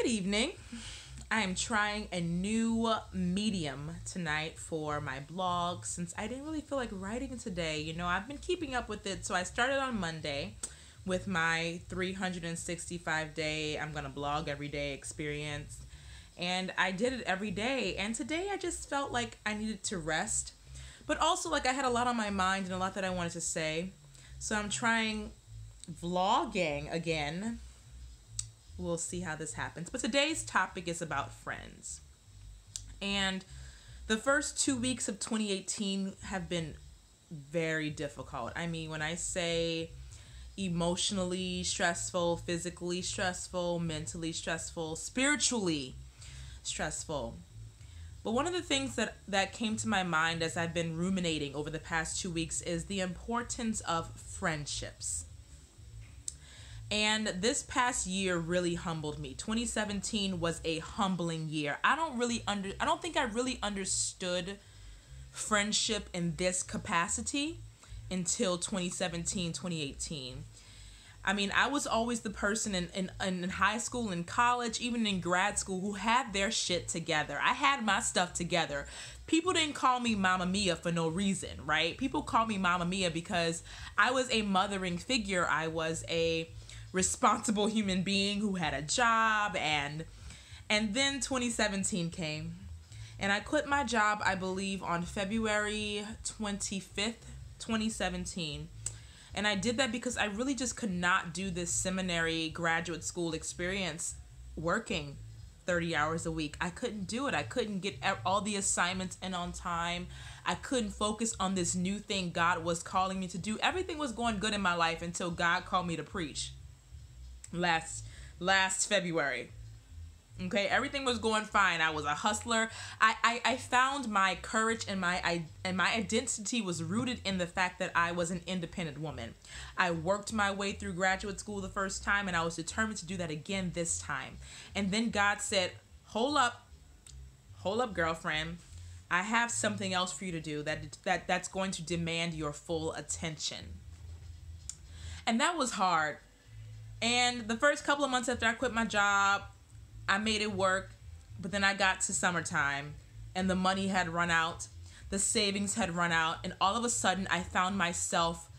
Good evening. I am trying a new medium tonight for my blog since I didn't really feel like writing today. I've been keeping up with it, so I started on Monday with my 365-day I'm going to blog every day experience. And I did it every day. And today I just felt like I needed to rest. But also, like, I had a lot on my mind and a lot that I wanted to say. So I'm trying vlogging again. We'll see how this happens. But today's topic is about friends. And the first 2 weeks of 2018 have been very difficult. I mean, when I say emotionally stressful, physically stressful, mentally stressful, spiritually stressful. But one of the things that came to my mind as I've been ruminating over the past 2 weeks is the importance of friendships. And this past year really humbled me. 2017 was a humbling year. I don't think I really understood friendship in this capacity until 2017, 2018. I mean, I was always the person in high school and college, even in grad school, who had their shit together. I had my stuff together. People didn't call me Mama Mia for no reason, right? People call me Mama Mia because I was a mothering figure. I was a responsible human being who had a job, and then 2017 came, and I quit my job, I believe, on February 25th, 2017. And I did that because I really just could not do this seminary graduate school experience working 30 hours a week. I couldn't do it. I couldn't get all the assignments in on time. I couldn't focus on this new thing God was calling me to do. Everything was going good in my life until God called me to preach last February. Okay, everything was going fine. I was a hustler. I found my courage and my identity was rooted in the fact that I was an independent woman. I worked my way through graduate school the first time, and I was determined to do that again this time. And then God said, hold up, girlfriend. I have something else for you to do that's going to demand your full attention. And that was hard. And the first couple of months after I quit my job, I made it work, but then I got to summertime and the money had run out, the savings had run out, and all of a sudden I found myself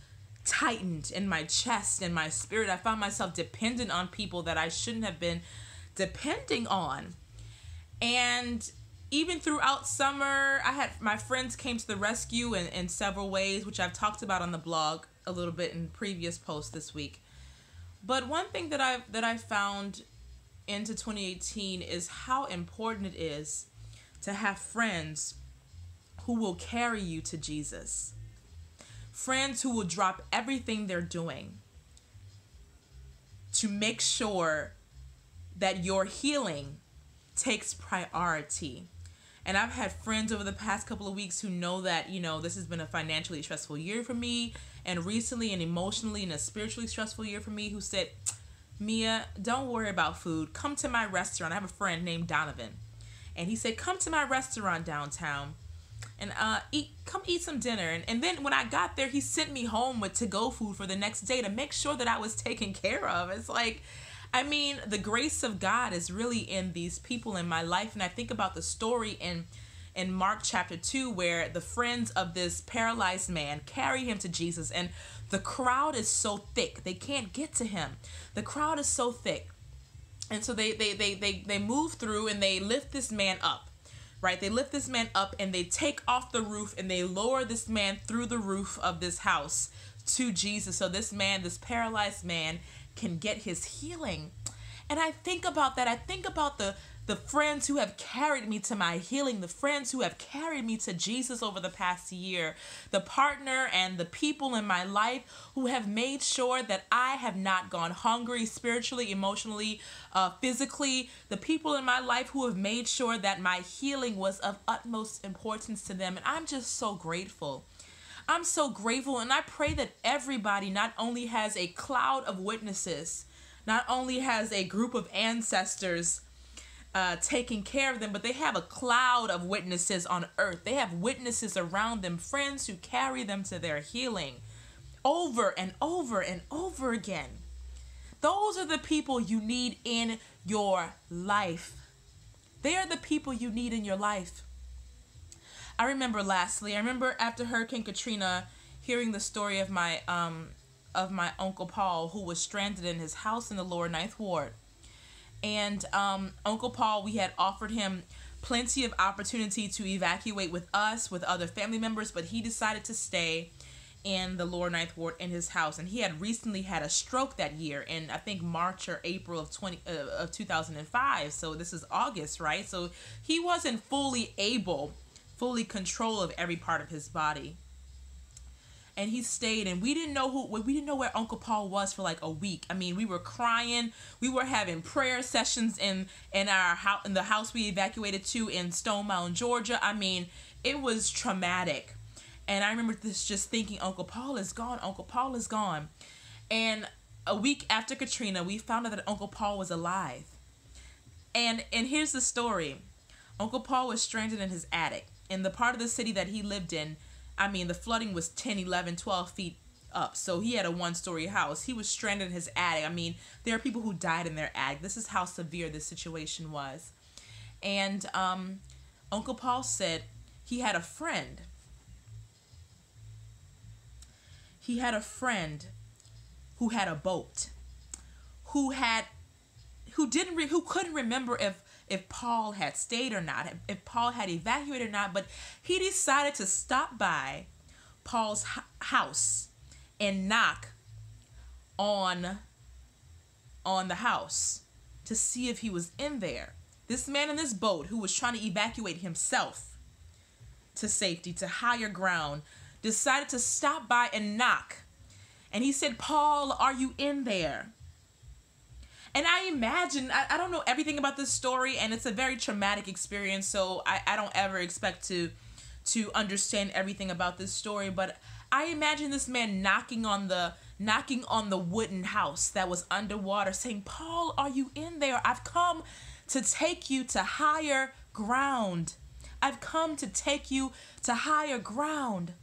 tightened in my chest and my spirit. I found myself dependent on people that I shouldn't have been depending on. And even throughout summer, my friends came to the rescue in several ways, which I've talked about on the blog a little bit in previous posts this week. But one thing that I found into 2018 is how important it is to have friends who will carry you to Jesus. Friends who will drop everything they're doing to make sure that your healing takes priority. And I've had friends over the past couple of weeks who know that, this has been a financially stressful year for me, and recently and emotionally and a spiritually stressful year for me, who said, Mia, don't worry about food. Come to my restaurant. I have a friend named Donovan. And he said, come to my restaurant downtown and come eat some dinner. And then when I got there, he sent me home with to-go food for the next day to make sure that I was taken care of. It's like, I mean, the grace of God is really in these people in my life. And I think about the story in Mark chapter 2, where the friends of this paralyzed man carry him to Jesus, and the crowd is so thick they can't get to him. The crowd is so thick, and so they move through and they lift this man up, right? They lift this man up and they take off the roof and they lower this man through the roof of this house to Jesus, so this paralyzed man can get his healing. And I think about that. I think about the friends who have carried me to my healing, the friends who have carried me to Jesus over the past year, the partner and the people in my life who have made sure that I have not gone hungry spiritually, emotionally, physically, the people in my life who have made sure that my healing was of utmost importance to them. And I'm just so grateful. I'm so grateful, and I pray that everybody not only has a cloud of witnesses, not only has a group of ancestors taking care of them, but they have a cloud of witnesses on earth. They have witnesses around them, friends who carry them to their healing over and over and over again. Those are the people you need in your life. They are the people you need in your life. I remember after Hurricane Katrina, hearing the story of my Uncle Paul, who was stranded in his house in the lower Ninth Ward. And Uncle Paul, we had offered him plenty of opportunity to evacuate with us, with other family members, but he decided to stay in the lower Ninth Ward in his house. And he had recently had a stroke that year in, I think, March or April of 2005. So this is August, right? So he wasn't fully control of every part of his body. And he stayed, and we didn't know where Uncle Paul was for like a week. I mean, we were crying. We were having prayer sessions in our house, in the house we evacuated to in Stone Mountain, Georgia. I mean, it was traumatic. And I remember just thinking, Uncle Paul is gone. Uncle Paul is gone. And a week after Katrina, we found out that Uncle Paul was alive. And here's the story. Uncle Paul was stranded in his attic. In the part of the city that he lived in, I mean, the flooding was 10, 11, 12 feet up. So he had a one-story house. He was stranded in his attic. I mean, there are people who died in their attic. This is how severe this situation was. And Uncle Paul said he had a friend. He had a friend who had a boat, who couldn't remember if Paul had stayed or not, if Paul had evacuated or not, but he decided to stop by Paul's house and knock on the house to see if he was in there. This man in this boat, who was trying to evacuate himself to safety, to higher ground, decided to stop by and knock. And he said, "Paul, are you in there?" And I imagine, I don't know everything about this story, and it's a very traumatic experience, so I don't ever expect to understand everything about this story, but I imagine this man knocking on the wooden house that was underwater, saying, "Paul, are you in there? I've come to take you to higher ground. I've come to take you to higher ground."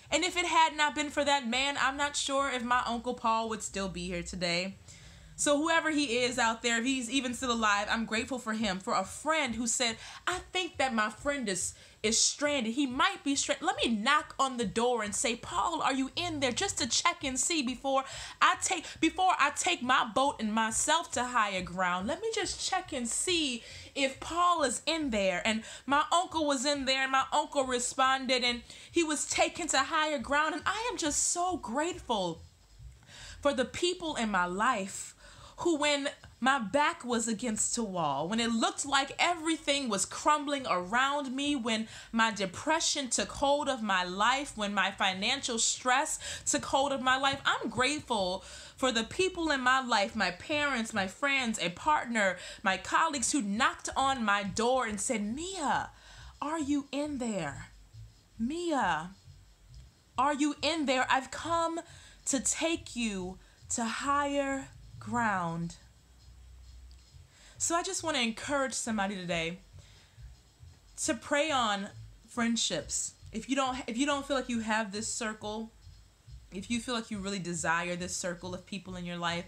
And if it had not been for that man, I'm not sure if my Uncle Paul would still be here today. So whoever he is out there, if he's even still alive, I'm grateful for him, for a friend who said, "I think that my friend is stranded. He might be stranded. Let me knock on the door and say, 'Paul, are you in there?' just to check and see before I take my boat and myself to higher ground. Let me just check and see if Paul is in there." And my uncle was in there, and my uncle responded, and he was taken to higher ground. And I am just so grateful for the people in my life who, when my back was against the wall, when it looked like everything was crumbling around me, when my depression took hold of my life, when my financial stress took hold of my life, I'm grateful for the people in my life, my parents, my friends, a partner, my colleagues, who knocked on my door and said, "Mia, are you in there? Mia, are you in there? I've come to take you to higher ground." So I just want to encourage somebody today to pray on friendships. If you don't feel like you have this circle, if you feel like you really desire this circle of people in your life,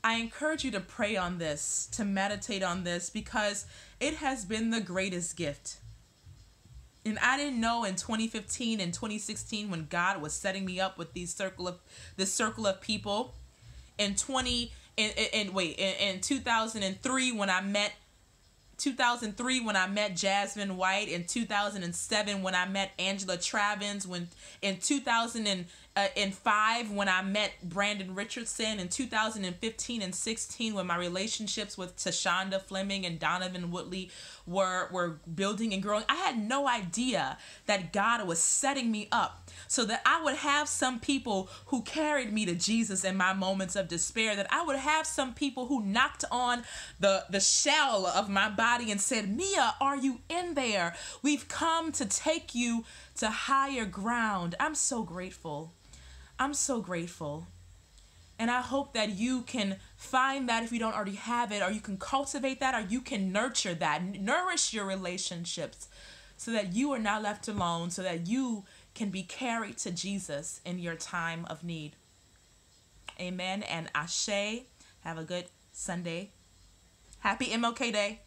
I encourage you to pray on this, to meditate on this, because it has been the greatest gift. And I didn't know in 2015 and 2016, when God was setting me up with this circle of people. In 2003 when I met Jasmine White, in 2007 when I met Angela Travins, in 2005 when I met Brandon Richardson, in 2015 and 16 when my relationships with Tashonda Fleming and Donovan Woodley were building and growing. I had no idea that God was setting me up so that I would have some people who carried me to Jesus in my moments of despair, that I would have some people who knocked on the shell of my body and said, "Mia, are you in there? We've come to take you to higher ground." I'm so grateful. I'm so grateful. And I hope that you can find that if you don't already have it, or you can cultivate that, or you can nurture that, nourish your relationships so that you are not left alone, so that you can be carried to Jesus in your time of need. Amen and ashe. Have a good Sunday. Happy MLK Day.